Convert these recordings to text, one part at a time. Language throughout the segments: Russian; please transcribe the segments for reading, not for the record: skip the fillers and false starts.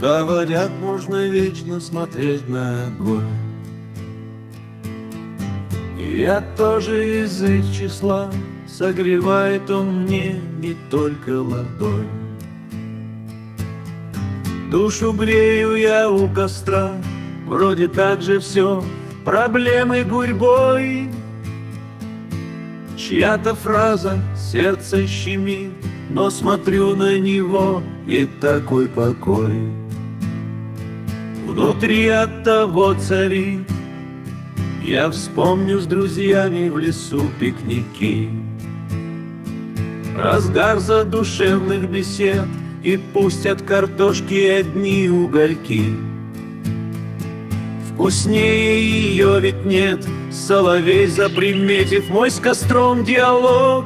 Говорят, можно вечно смотреть на огонь. И я тоже из их числа, согревает он мне не только ладонь. Душу грею я у костра, вроде так же все, проблемы гурьбой. Чья-то фраза сердце щемит, но смотрю на него, и такой покой внутри от того царит. Я вспомню с друзьями в лесу пикники, разгар задушевных бесед, и пусть от картошки одни угольки. Вкуснее ее ведь нет, соловей, заприметив мой с костром диалог,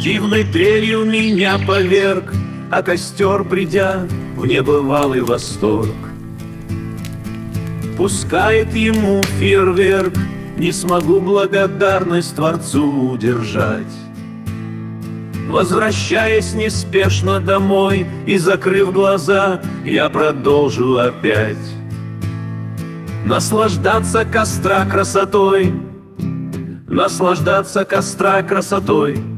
дивной трелью меня поверг, а костер, придя в небывалый восторг, пускает ему фейерверк. Не смогу благодарность Творцу удержать. Возвращаясь неспешно домой и закрыв глаза, я продолжу опять наслаждаться костра красотой, наслаждаться костра красотой.